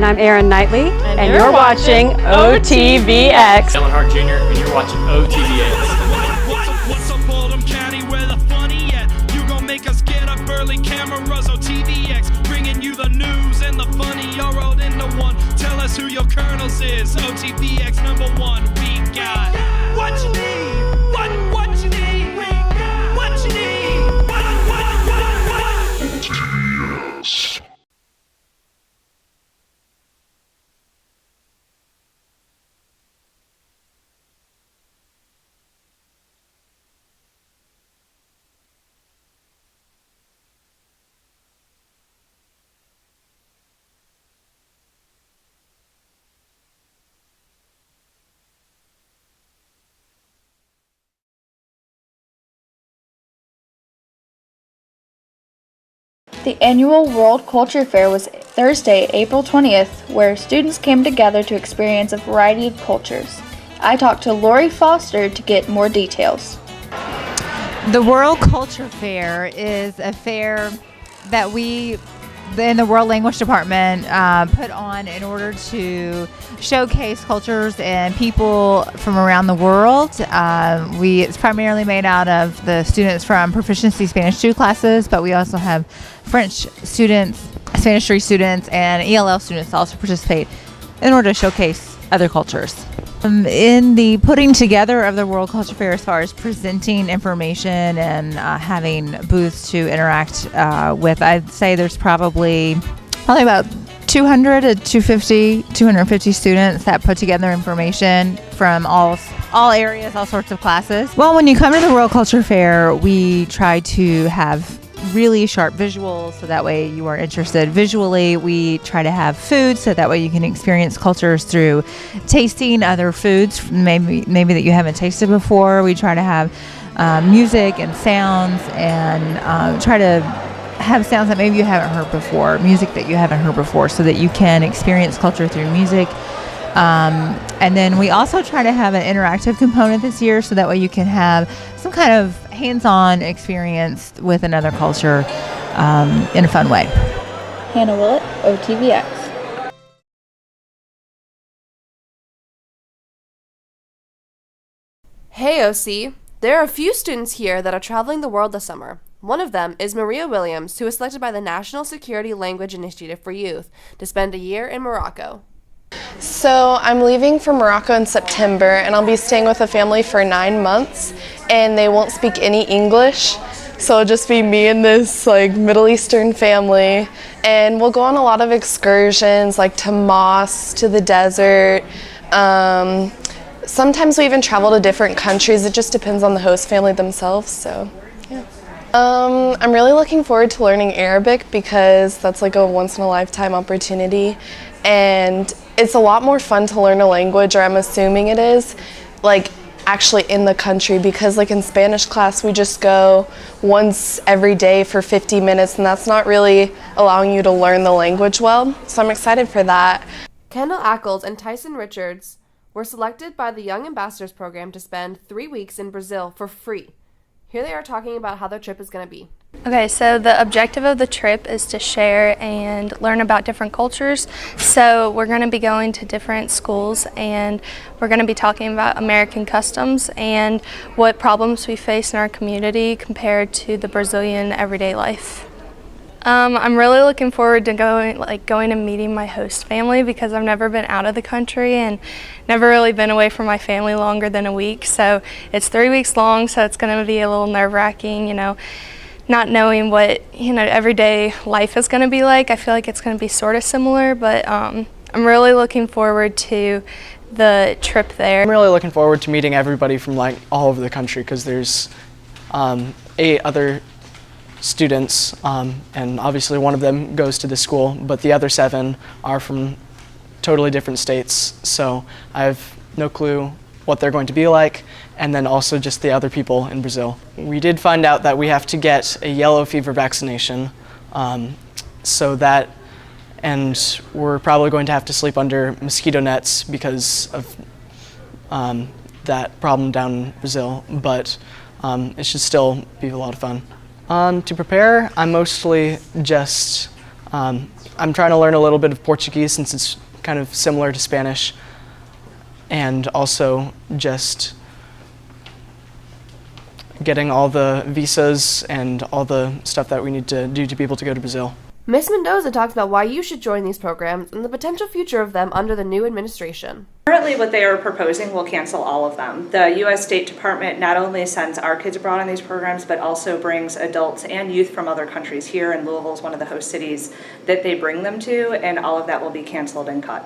And I'm Erin Knightley, and you're watching OTVX. Ellen Hart Jr., and you're watching OTVX. What's up, Oldham County, where the funny at? You gon' make us get up early, cameras, OTVX, bringing you the news and the funny, all rolled into one. Tell us who your colonels is, OTVX #1. We got what you need, what you need, we got what you need, what. OTVX. The annual World Culture Fair was Thursday, April 20th, where students came together to experience a variety of cultures. I talked to Lori Foster to get more details. The World Culture Fair is a fair that we in the World Language Department put on in order to showcase cultures and people from around the world. It's primarily made out of the students from Proficiency Spanish 2 classes, but we also have French students, Spanish 3 students, and ELL students also participate in order to showcase other cultures. In the putting together of the World Culture Fair, as far as presenting information and having booths to interact with, I'd say there's probably about 200 to 250 students that put together information from all areas, all sorts of classes. Well, when you come to the World Culture Fair, we try to have really sharp visuals, so that way you are interested visually. We try to have food, so that way you can experience cultures through tasting other foods, maybe that you haven't tasted before. We try to have music and sounds, and try to have sounds that maybe you haven't heard before, music that you haven't heard before, so that you can experience culture through music. And then we also try to have an interactive component this year, so that way you can have some kind of hands-on experience with another culture in a fun way. Hannah Willett, OTVX. Hey OC, there are a few students here that are traveling the world this summer. One of them is Maria Williams, who was selected by the National Security Language Initiative for Youth to spend a year in Morocco. So I'm leaving for Morocco in September, and I'll be staying with a family for 9 months, and they won't speak any English, so it'll just be me and this Middle Eastern family, and we'll go on a lot of excursions, like to mosques, to the desert. Sometimes we even travel to different countries. It just depends on the host family themselves. So yeah. I'm really looking forward to learning Arabic, because that's like a once-in-a-lifetime opportunity, and it's a lot more fun to learn a language, or I'm assuming it is, actually in the country, because in Spanish class we just go once every day for 50 minutes, and that's not really allowing you to learn the language well, so I'm excited for that. Kendall Ackles and Tyson Richards were selected by the Young Ambassadors Program to spend 3 weeks in Brazil for free. Here they are talking about how their trip is going to be. Okay, so the objective of the trip is to share and learn about different cultures. So we're going to be going to different schools, and we're going to be talking about American customs and what problems we face in our community compared to the Brazilian everyday life. I'm really looking forward to going and meeting my host family, because I've never been out of the country and never really been away from my family longer than a week. So it's 3 weeks long, so it's going to be a little nerve-wracking, not knowing what everyday life is going to be like. I feel like it's going to be sort of similar, but I'm really looking forward to the trip there. I'm really looking forward to meeting everybody from all over the country, because there's 8 other students, and obviously one of them goes to this school, but the other 7 are from totally different states, so I have no clue what they're going to be like, and then also just the other people in Brazil. We did find out that we have to get a yellow fever vaccination, and we're probably going to have to sleep under mosquito nets because of that problem down in Brazil, but it should still be a lot of fun. To prepare, I'm mostly just I'm trying to learn a little bit of Portuguese since it's kind of similar to Spanish, and also just getting all the visas and all the stuff that we need to do to be able to go to Brazil. Ms. Mendoza talked about why you should join these programs and the potential future of them under the new administration. Currently, what they are proposing will cancel all of them. The U.S. State Department not only sends our kids abroad on these programs, but also brings adults and youth from other countries here, and Louisville is one of the host cities that they bring them to, and all of that will be canceled and cut.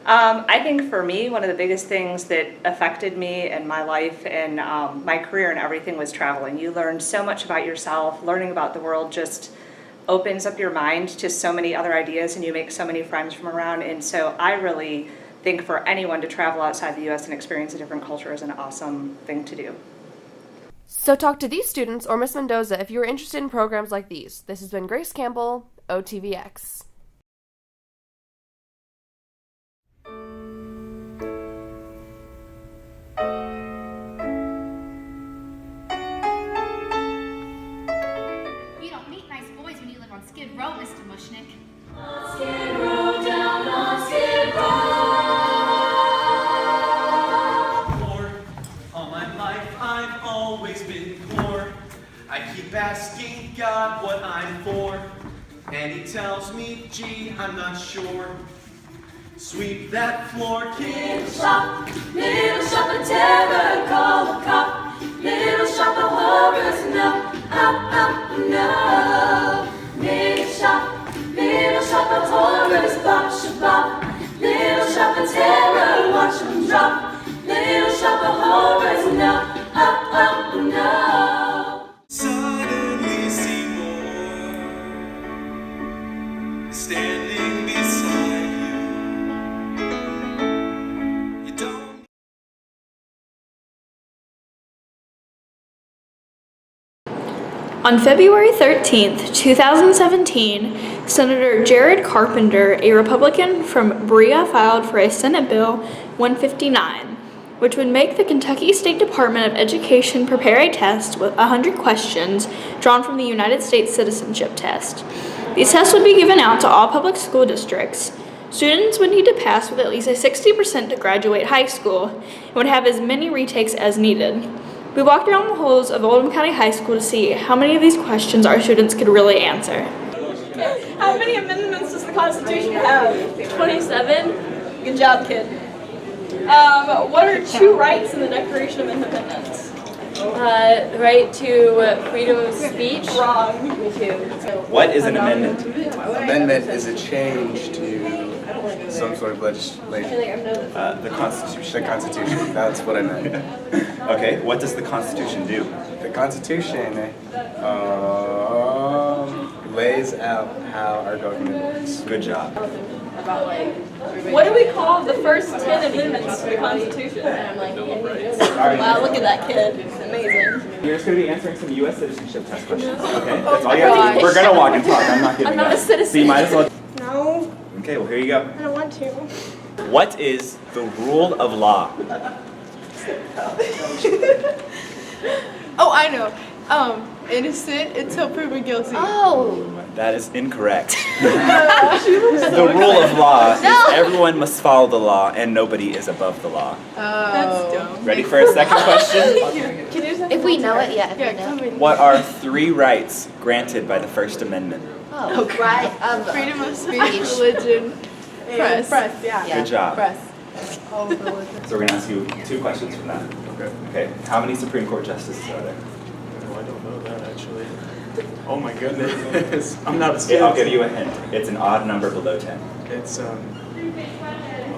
I think for me, one of the biggest things that affected me and my life and my career and everything was traveling. You learn so much about yourself. Learning about the world just opens up your mind to so many other ideas, and you make so many friends from around. And so I really think for anyone to travel outside the U.S. and experience a different culture is an awesome thing to do. So talk to these students or Ms. Mendoza if you are interested in programs like these. This has been Grace Campbell, OTVX. You don't meet nice boys when you live on Skid Row, Mr. Mushnick. Skid Row, down on Skid Row. Poor. All my life I've always been poor. I keep asking God what I'm for, and he tells me, gee, I'm not sure. Sweep that floor, kid. Little shop of terror, call a cop. Little shop of horrors, no, no. Little shop of horrors, bop, shabop. Little shop of terror, watch them drop. Little shop of horrors, no, no. Suddenly see more standing beside you. You don't. On February 13th, 2017, Senator Jared Carpenter, a Republican from Berea, filed for a Senate Bill 159, which would make the Kentucky State Department of Education prepare a test with 100 questions drawn from the United States Citizenship test. These tests would be given out to all public school districts. Students would need to pass with at least a 60% to graduate high school and would have as many retakes as needed. We walked around the halls of Oldham County High School to see how many of these questions our students could really answer. How many amendments does the Constitution have? 27? Good job, kid. What are two rights in the Declaration of Independence? The right to freedom of speech. Wrong. Me too. What is an amendment? Amendment is a change to some sort of legislation. The Constitution. The Constitution, that's what I meant. Okay, what does the Constitution do? The Constitution lays out how our government works. Good job. What do we call the first 10 amendments to the Constitution? Wow, look at that kid. It's amazing. You're just going to be answering some U.S. citizenship test questions, okay? That's all you have to do. We're going to walk and talk. I'm not giving I'm not a citizen. So you might as well. No. Okay, well, here you go. I don't want to. What is the rule of law? Oh, I know. Innocent until proven guilty. Oh. That is incorrect. The rule of law is everyone must follow the law and nobody is above the law. That's dumb. Ready for a second question? If we know it, yeah. If we know. What are 3 rights granted by the First Amendment? Oh, right. Freedom of speech, religion, press. Press, yeah. Good job. Press. So we're going to ask you 2 questions from that. Okay. How many Supreme Court justices are there? I don't know that actually. Oh my goodness. I'm not a student. I'll give you a hint. It's an odd number below 10. It's, I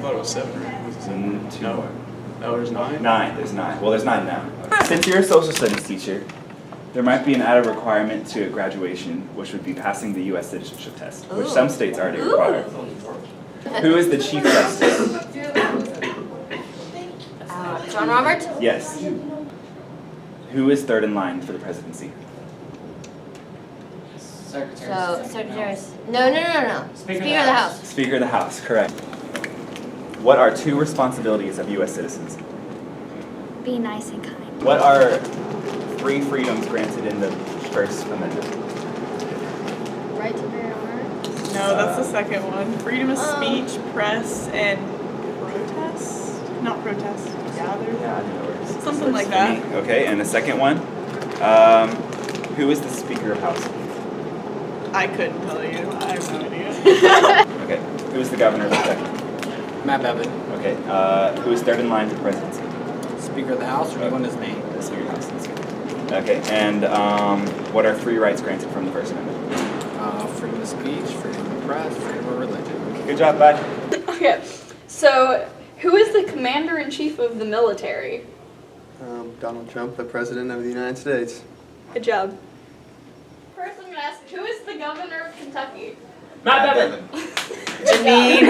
thought it was 7, right? Was it 7? 2 more. No, there's 9? 9. There's 9. Well, there's 9 now. Since you're a social studies teacher, there might be an added requirement to graduation, which would be passing the U.S. citizenship test, which some states already require. Who is the Chief Justice? John Roberts? Yes. Who is third in line for the presidency? Secretary. No. Speaker of the House. Speaker of the House, correct. What are 2 responsibilities of U.S. citizens? Be nice and kind. What are 3 freedoms granted in the First Amendment? Right to bear arms. No, that's the second one. Freedom of speech, press, and protest? Not protest, gather? Something like that. Okay, and the second one, who is the Speaker of House? I couldn't tell you. I have no idea. Okay, who is the Governor of Kentucky? Matt Bevin. Okay, who is third in line for presidency? Speaker of the House, or do you want his name? The Speaker of the House. That's good. Okay, and what are free rights granted from the First Amendment? Freedom of speech, freedom of press, freedom of religion. Good job, bud. Okay, so who is the Commander-in-Chief of the military? Donald Trump, the President of the United States. Good job. First, I'm going to ask, who is the Governor of Kentucky? Matt Bevin. Janine.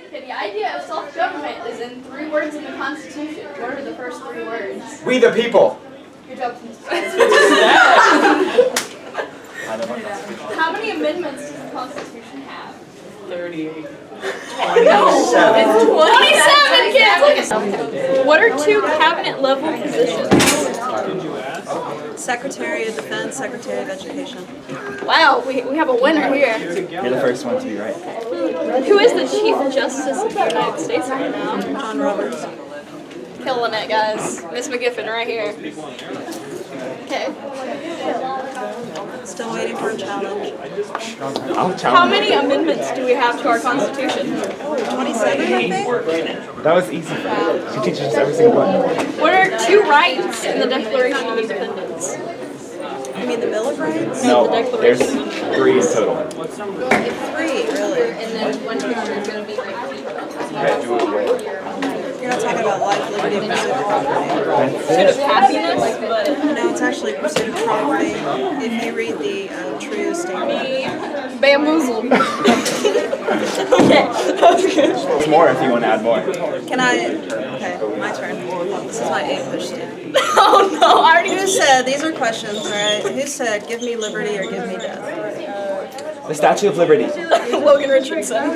Okay, the idea of self-government is in 3 words in the Constitution. What are the first 3 words? We the people. Good job. How many amendments does the Constitution have? 38. No, it's 27 kids. What are 2 cabinet-level positions? Secretary of Defense, Secretary of Education. Wow, we have a winner here. You're the first one to be right. Who is the Chief Justice of the United States right now? John Roberts. Killing it, guys. Miss McGiffin right here. Okay. Still waiting for a challenge. How many amendments do we have to our Constitution? 27, I think. That was easy for her. She teaches us every single one. What are 2 rights in the Declaration of Independence? You mean the Bill of Rights? No, The there's Declaration. 3 in total. 3, really. And then one picture is going to be right Okay, do it right. You're not talking about life, liberty, and pursuit of property. Pursuit of happiness, but No, it's actually pursuit of property. If you read the true statement. bamboozled. Okay, that's good. There's more if you want to add more. Can I? Okay, my turn. This is my A-push student. Oh no, I already Who said, these are questions, alright? Who said, give me liberty or give me death? The Statue of Liberty. Logan Richardson.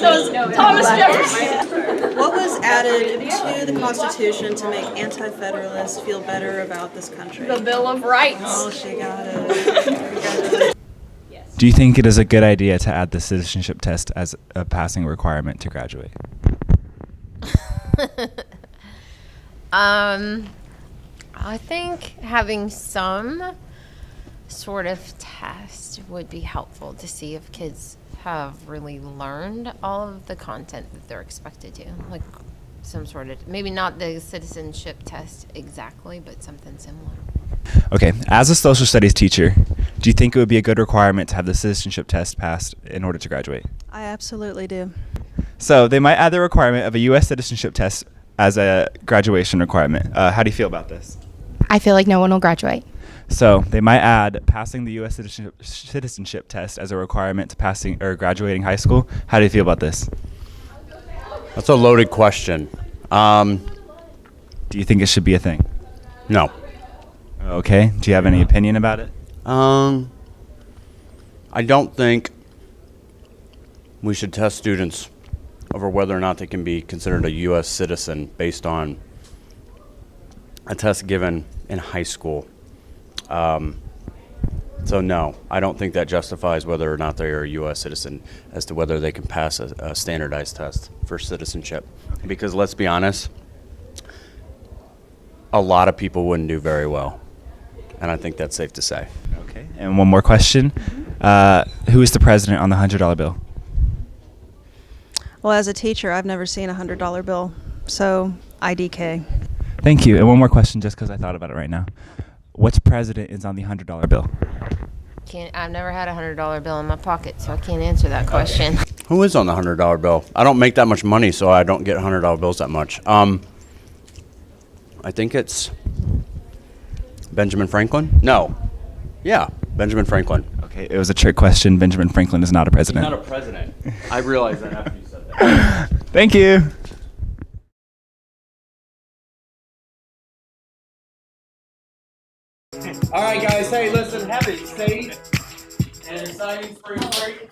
That was Thomas Jefferson. What was added to the Constitution to make anti-federalists feel better about this country? The Bill of Rights. Oh, she got it. Do you think it is a good idea to add the citizenship test as a passing requirement to graduate? I think having some sort of test would be helpful to see if kids have really learned all of the content that they're expected to. Like some sort of, maybe not the citizenship test exactly, but something similar. Okay, as a social studies teacher, do you think it would be a good requirement to have the citizenship test passed in order to graduate? I absolutely do. So they might add the requirement of a U.S. citizenship test as a graduation requirement. How do you feel about this? I feel like no one will graduate. So they might add passing the U.S. citizenship test as a requirement to passing or graduating high school. How do you feel about this? That's a loaded question. Do you think it should be a thing? No. Okay. Do you have any opinion about it? I don't think we should test students over whether or not they can be considered a U.S. citizen based on a test given in high school. So no, I don't think that justifies whether or not they are a U.S. citizen as to whether they can pass a standardized test for citizenship. Because let's be honest, a lot of people wouldn't do very well. And I think that's safe to say. Okay. And one more question. Who is the president on the $100 bill? Well, as a teacher, I've never seen a $100 bill, so IDK. Thank you. And one more question just because I thought about it right now. Which president is on the $100 bill? I've never had a $100 bill in my pocket, so I can't answer that question. Who is on the $100 bill? I don't make that much money, so I don't get $100 bills that much. I think it's Benjamin Franklin? No. Yeah, Benjamin Franklin. Okay, it was a trick question. Benjamin Franklin is not a president. He's not a president. I realized that after you said that. Thank you. All right, guys. Hey, listen. Have a safe and exciting spring break.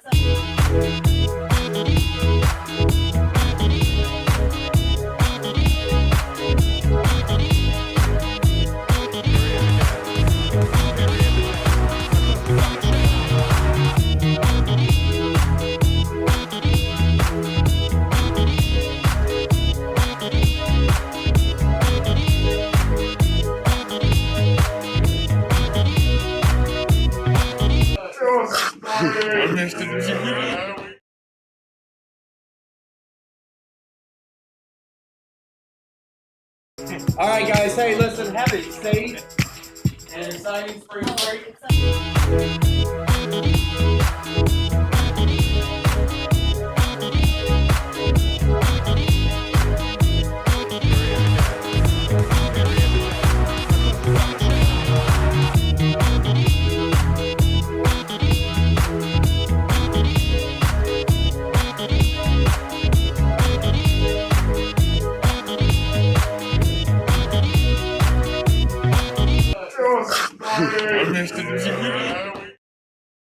All right, guys. Hey, listen. Have a safe and exciting spring break. Mr.